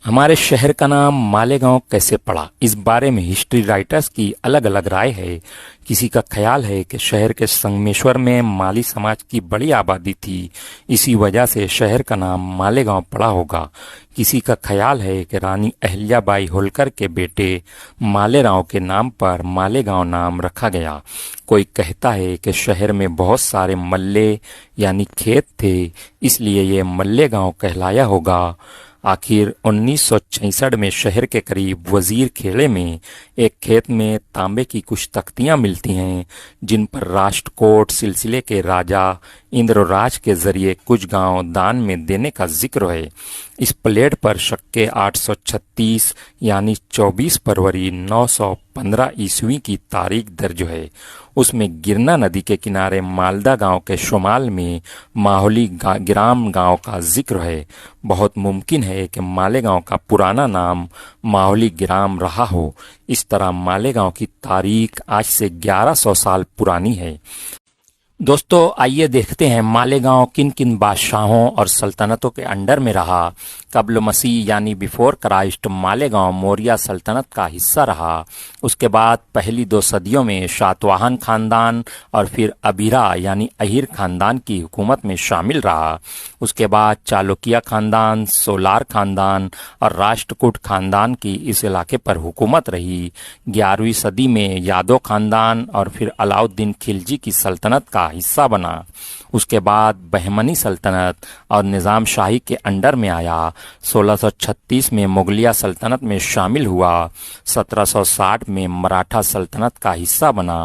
ہمارے شہر کا نام مالیگاؤں کیسے پڑا؟ اس بارے میں ہسٹری رائٹرز کی الگ الگ رائے ہے۔ کسی کا خیال ہے کہ شہر کے سنگمیشور میں مالی سماج کی بڑی آبادی تھی، اسی وجہ سے شہر کا نام مالیگاؤں پڑا ہوگا۔ کسی کا خیال ہے کہ رانی اہلیہ بائی ہولکر کے بیٹے مالے راؤ کے نام پر مالیگاؤں نام رکھا گیا۔ کوئی کہتا ہے کہ شہر میں بہت سارے ملے یعنی کھیت تھے، اس لیے یہ ملے گاؤں کہلایا ہوگا۔ آخر 1966 میں شہر کے قریب وزیر کھیڑے میں ایک کھیت میں تانبے کی کچھ تختیاں ملتی ہیں جن پر راشٹرکوٹ سلسلے کے راجا اندر راج کے ذریعے کچھ گاؤں دان میں دینے کا ذکر ہے۔ اس پلیٹ پر شکے 836 یعنی 24 فروری 915 عیسوی کی تاریخ درج ہے۔ اس میں گرنا ندی کے کنارے مالدہ گاؤں کے شمال میں ماہولی گرام گاؤں کا ذکر ہے۔ بہت ممکن ہے کہ مالیگاؤں کا پرانا نام ماہولی گرام رہا ہو۔ اس طرح مالیگاؤں کی تاریخ آج سے 1100 سال پرانی ہے۔ دوستو، آئیے دیکھتے ہیں مالیگاؤں کن کن بادشاہوں اور سلطنتوں کے انڈر میں رہا۔ قبل مسیح یعنی بیفور کرائسٹ مالیگاؤں موریہ سلطنت کا حصہ رہا۔ اس کے بعد پہلی 2 صدیوں میں شاتواہن خاندان اور پھر ابیرا یعنی اہیر خاندان کی حکومت میں شامل رہا۔ اس کے بعد چالوکیہ خاندان، سولار خاندان اور راشٹرکوٹ خاندان کی اس علاقے پر حکومت رہی۔ 11ویں صدی میں یادو خاندان اور پھر علاؤالدین خلجی کی سلطنت کا حصہ بنا۔ اس کے بعد بہمنی سلطنت اور نظام شاہی کے انڈر میں آیا۔ 1636 میں مغلیہ سلطنت میں شامل ہوا۔ 1760 میں مراٹھا سلطنت کا حصہ بنا۔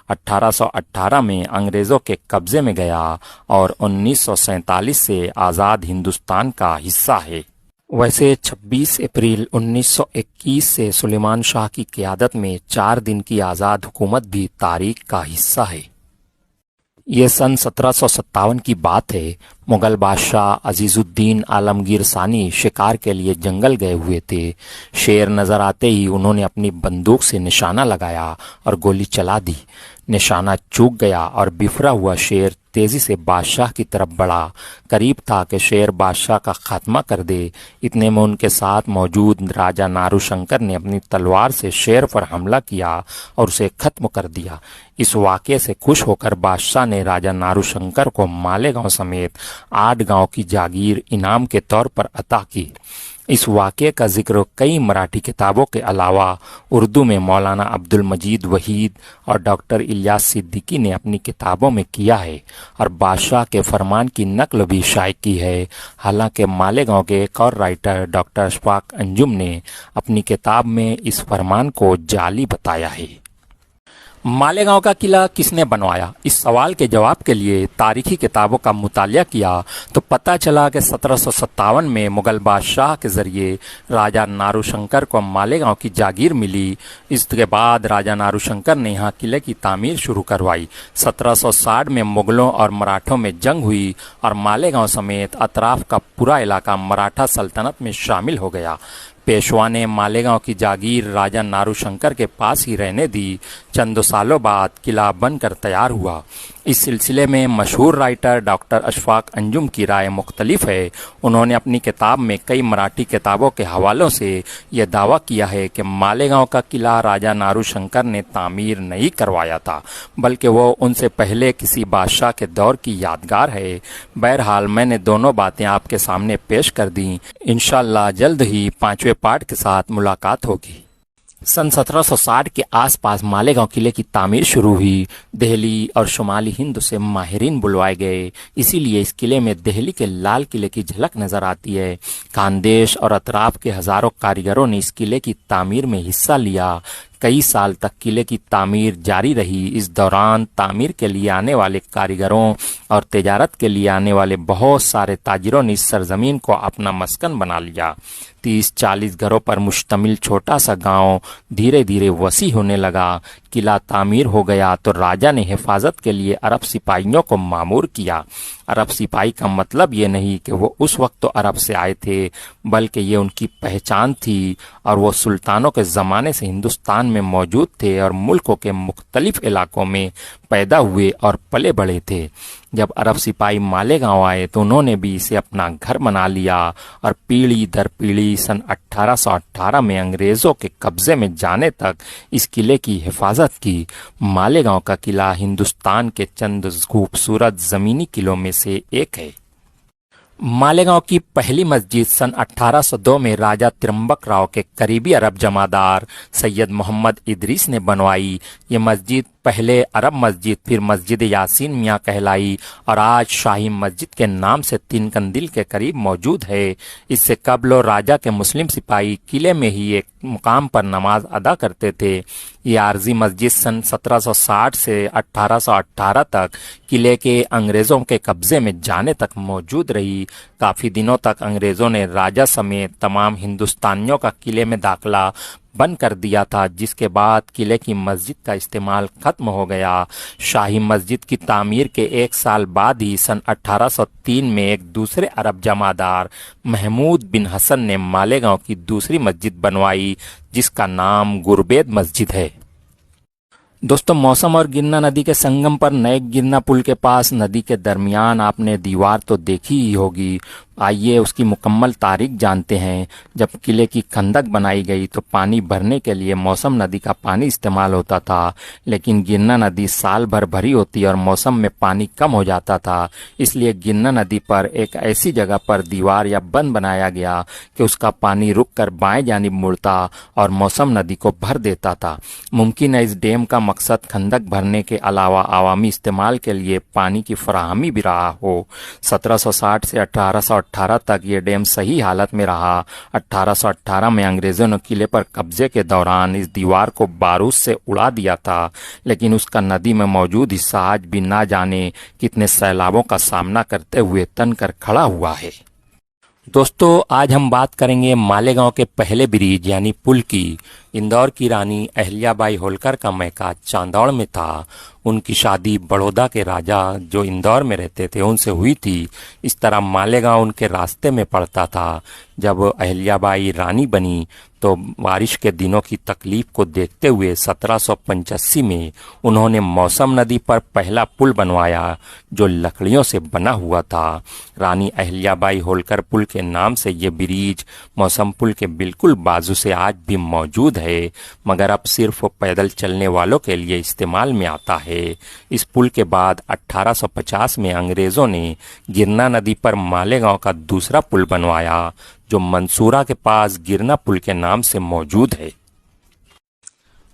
1818 میں انگریزوں کے قبضے میں گیا اور 1947 سے آزاد ہندوستان کا حصہ ہے۔ ویسے 26 اپریل 1921 سے سلیمان شاہ کی قیادت میں 4 دن کی آزاد حکومت بھی تاریخ کا حصہ ہے۔ یہ سن 1757 کی بات ہے۔ مغل بادشاہ عزیز الدین عالمگیر ثانی شکار کے لیے جنگل گئے ہوئے تھے۔ شیر نظر آتے ہی انہوں نے اپنی بندوق سے نشانہ لگایا اور گولی چلا دی۔ نشانہ چوک گیا اور بفرا ہوا شیر تیزی سے بادشاہ کی طرف بڑھا۔ قریب تھا کہ شیر بادشاہ کا خاتمہ کر دے۔ اتنے میں ان کے ساتھ موجود راجا نارو شنکر نے اپنی تلوار سے شیر پر حملہ کیا اور اسے ختم کر دیا۔ اس واقعے سے خوش ہو کر بادشاہ نے راجا نارو شنکر کو مالیگاؤں سمیت 8 گاؤں کی جاگیر انعام کے طور پر عطا کی۔ اس واقعے کا ذکر کئی مراٹھی کتابوں کے علاوہ اردو میں مولانا عبد المجید وحید اور ڈاکٹر الیاس صدیقی نے اپنی کتابوں میں کیا ہے اور بادشاہ کے فرمان کی نقل بھی شائع کی ہے۔ حالانکہ مالیگاؤں کے ایک اور رائٹر ڈاکٹر اشفاق انجم نے اپنی کتاب میں اس فرمان کو جعلی بتایا ہے۔ مالیگاؤں کا قلعہ کس نے بنوایا؟ اس سوال کے جواب کے لیے تاریخی کتابوں کا مطالعہ کیا تو پتہ چلا کہ 1757 میں مغل بادشاہ کے ذریعے راجا نارو شنکر کو مالیگاؤں کی جاگیر ملی۔ اس کے بعد راجا نارو شنکر نے یہاں قلعے کی تعمیر شروع کروائی۔ 1760 میں مغلوں اور مراٹھوں میں جنگ ہوئی اور مالیگاؤں سمیت اطراف کا پورا علاقہ مراٹھا سلطنت میں شامل ہو گیا۔ پیشوا نے مالیگاؤں کی جاگیر راجا نارو شنکر کے پاس ہی رہنے دی۔ چند سالوں بعد قلعہ بن کر تیار ہوا۔ اس سلسلے میں مشہور رائٹر ڈاکٹر اشفاق انجم کی رائے مختلف ہے۔ انہوں نے اپنی کتاب میں کئی مراٹھی کتابوں کے حوالوں سے یہ دعویٰ کیا ہے کہ مالیگاؤں کا قلعہ راجا نارو شنکر نے تعمیر نہیں کروایا تھا، بلکہ وہ ان سے پہلے کسی بادشاہ کے دور کی یادگار ہے۔ بہرحال میں نے دونوں باتیں آپ کے سامنے پیش کر دیں۔ انشاءاللہ جلد ہی 5ویں پارٹ کے ساتھ ملاقات ہوگی۔ سن 1760 کے آس پاس مالیگاؤں قلعے کی تعمیر شروع ہوئی۔ دہلی اور شمالی ہند سے ماہرین بلوائے گئے، اسی لیے اس قلعے میں دہلی کے لال قلعے کی جھلک نظر آتی ہے۔ خاندیش اور اطراف کے ہزاروں کاریگروں نے اس قلعے کی تعمیر میں حصہ لیا۔ کئی سال تک قلعے کی تعمیر جاری رہی۔ اس دوران تعمیر کے لیے آنے والے کاریگروں اور تجارت کے لیے آنے والے بہت سارے تاجروں نے اس سرزمین کو اپنا مسکن بنا لیا۔ 30-40 گھروں پر مشتمل چھوٹا سا گاؤں دھیرے دھیرے وسیع ہونے لگا۔ قلعہ تعمیر ہو گیا تو راجا نے حفاظت کے لیے عرب سپاہیوں کو مامور کیا۔ عرب سپاہی کا مطلب یہ نہیں کہ وہ اس وقت تو عرب سے آئے تھے، بلکہ یہ ان کی پہچان تھی اور وہ سلطانوں کے زمانے سے ہندوستان میں موجود تھے اور ملکوں کے مختلف علاقوں میں پیدا ہوئے اور پلے بڑھے تھے۔ جب عرب سپاہی مالیگاؤں آئے تو انہوں نے بھی اسے اپنا گھر بنا لیا اور پیڑھی در پیڑھی سن 1818 میں انگریزوں کے قبضے میں جانے تک اس قلعے کی حفاظت کی۔ مالیگاؤں کا قلعہ ہندوستان کے چند خوبصورت زمینی قلعوں میں سے ایک ہے۔ مالیگاؤں کی پہلی مسجد سن 1802 میں راجہ ترمبک راؤ کے قریبی عرب جمعدار سید محمد ادریس نے بنوائی۔ یہ مسجد پہلے عرب مسجد پھر مسجد یاسین میاں کہلائی اور آج شاہی مسجد کے نام سے تین قندیل کے قریب موجود ہے۔ اس سے قبل راجہ کے مسلم سپاہی قلعے میں ہی ایک مقام پر نماز ادا کرتے تھے۔ یہ عارضی مسجد سن 1760 سے 1818 تک قلعے کے انگریزوں کے قبضے میں جانے تک موجود رہی۔ کافی دنوں تک انگریزوں نے راجہ سمیت تمام ہندوستانیوں کا قلعے میں داخلہ بند کر دیا تھا، جس کے بعد قلعے کی مسجد کا استعمال ختم ہو گیا۔ شاہی مسجد کی تعمیر کے ایک سال بعد ہی سن 1803 میں ایک دوسرے عرب جمعدار محمود بن حسن نے مالیگاؤں کی دوسری مسجد بنوائی، جس کا نام گربید مسجد ہے۔ دوستو، موسم اور گرنا ندی کے سنگم پر نئے گرنا پل کے پاس ندی کے درمیان آپ نے دیوار تو دیکھی ہی ہوگی۔ آئیے اس کی مکمل تاریخ جانتے ہیں۔ جب قلعے کی خندق بنائی گئی تو پانی بھرنے کے لیے موسم ندی کا پانی استعمال ہوتا تھا، لیکن گرنا ندی سال بھر بھری ہوتی اور موسم میں پانی کم ہو جاتا تھا۔ اس لیے گرنا ندی پر ایک ایسی جگہ پر دیوار یا بند بنایا گیا کہ اس کا پانی رک کر بائیں جانب مڑتا اور موسم ندی کو بھر دیتا تھا۔ ممکن ہے اس ڈیم کا مقصد خندق بھرنے کے علاوہ عوامی استعمال کے لیے پانی کی فراہمی بھی رہا ہو۔ 1760 سے 1818 تک یہ ڈیم صحیح حالت میں رہا۔ 1818 میں انگریزوں نے قلعے پر قبضے کے دوران اس دیوار کو بارود سے اڑا دیا تھا، لیکن اس کا ندی میں موجود حصہ آج بھی نہ جانے کتنے سیلابوں کا سامنا کرتے ہوئے تن کر کھڑا ہوا ہے۔ دوستو، آج ہم بات کریں گے مالیگاؤں کے پہلے برج یعنی پل کی۔ اندور کی رانی اہلیہ بائی ہولکر کا میکا چاندوڑ میں تھا۔ ان کی شادی بڑودہ کے راجہ جو اندور میں رہتے تھے ان سے ہوئی تھی۔ اس طرح مالیگاؤں ان کے راستے میں پڑتا تھا۔ جب اہلیہ بائی رانی بنی تو بارش کے دنوں کی تکلیف کو دیکھتے ہوئے 1785 میں انہوں نے موسم ندی پر پہلا پل بنوایا جو لکڑیوں سے بنا ہوا تھا۔ رانی اہلیہ بائی ہولکر پل کے نام سے یہ برج موسم پل کے بالکل بازو سے آج بھی موجود ہے، مگر اب صرف پیدل چلنے والوں کے لیے استعمال میں آتا ہے۔ اس پل کے بعد 1850 میں انگریزوں نے گرنا ندی پر مالیگاؤں کا دوسرا پل بنوایا جو منصورہ کے پاس گرنا پل کے نام سے موجود ہے۔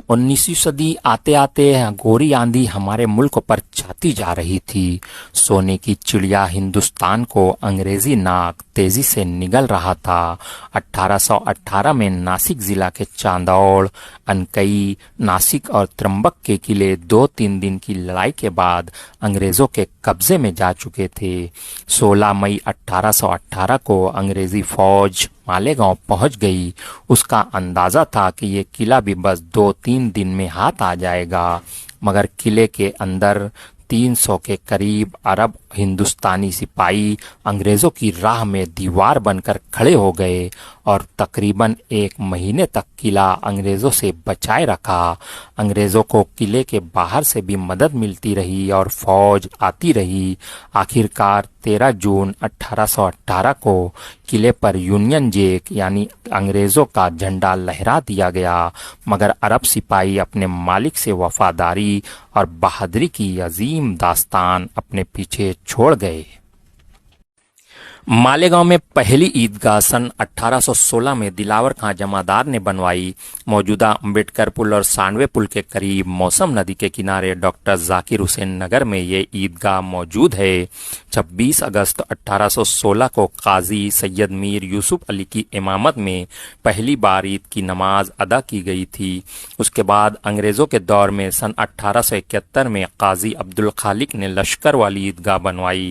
19ویں صدی آتے آتے گوری آندھی ہمارے ملک پر چھاتی جا رہی تھی۔ سونے کی چڑیا ہندوستان کو انگریزی ناک تیزی سے نگل رہا تھا۔ 1818 میں ناسک ضلع کے چاندوڑ، انکئی، ناسک اور ترمبک کے قلعے 2-3 دن کی لڑائی کے بعد انگریزوں کے قبضے میں جا چکے تھے۔ 16 مئی 1818 کو انگریزی فوج مالیگاؤں پہنچ گئی۔ اس کا اندازہ تھا کہ یہ قلعہ بھی بس 2-3 دن میں ہاتھ آ جائے گا، مگر قلعے کے اندر 300 کے قریب عرب ہندوستانی سپاہی انگریزوں کی راہ میں دیوار بن کر کھڑے ہو گئے اور تقریباً 1 مہینے تک قلعہ انگریزوں سے بچائے رکھا۔ انگریزوں کو قلعے کے باہر سے بھی مدد ملتی رہی اور فوج آتی رہی۔ آخرکار 13 جون 1818 کو قلعے پر یونین جیک یعنی انگریزوں کا جھنڈا لہرا دیا گیا، مگر عرب سپاہی اپنے مالک سے وفاداری اور بہادری کی عظیم داستان اپنے پیچھے چھوڑ گئے۔ مالیگاؤں میں پہلی عیدگاہ سن 1816 میں دلاور خان جمعدار نے بنوائی۔ موجودہ امبیڈکر پل اور سانڈوے پل کے قریب موسم ندی کے کنارے ڈاکٹر ذاکر حسین نگر میں یہ عیدگاہ موجود ہے۔ 26 اگست 1816 کو قاضی سید میر یوسف علی کی امامت میں پہلی بار عید کی نماز ادا کی گئی تھی۔ اس کے بعد انگریزوں کے دور میں سن 1871 میں قاضی عبدالخالق نے لشکر والی عیدگاہ بنوائی۔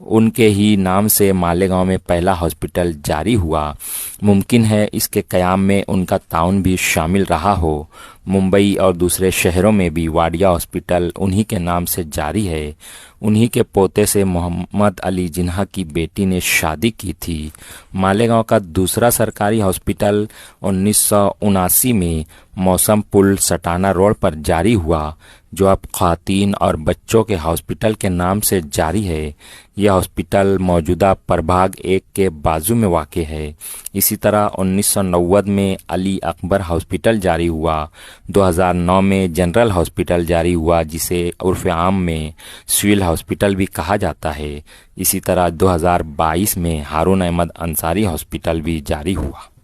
ان کے ہی نام سے مالیگاؤں میں پہلا ہاسپٹل جاری ہوا۔ ممکن ہے اس کے قیام میں ان کا تعاون بھی شامل رہا ہو۔ ممبئی اور دوسرے شہروں میں بھی واڈیا ہاسپٹل انہی کے نام سے جاری ہے۔ انہی کے پوتے سے محمد علی جناح کی بیٹی نے شادی کی تھی۔ مالیگاؤں کا دوسرا سرکاری ہاسپٹل 1979 میں موسم پل سٹانا روڈ پر جاری ہوا، جو اب خواتین اور بچوں کے ہاسپٹل کے نام سے جاری ہے۔ یہ ہاسپٹل موجودہ پربھاگ 1 کے بازو میں واقع ہے۔ اسی طرح 1990 میں علی اکبر ہاسپٹل جاری ہوا۔ 2009 میں جنرل ہاسپٹل جاری ہوا، جسے عرف عام میں سول ہاسپٹل بھی کہا جاتا ہے۔ اسی طرح 2022 میں ہارون احمد انصاری ہاسپٹل بھی جاری ہوا۔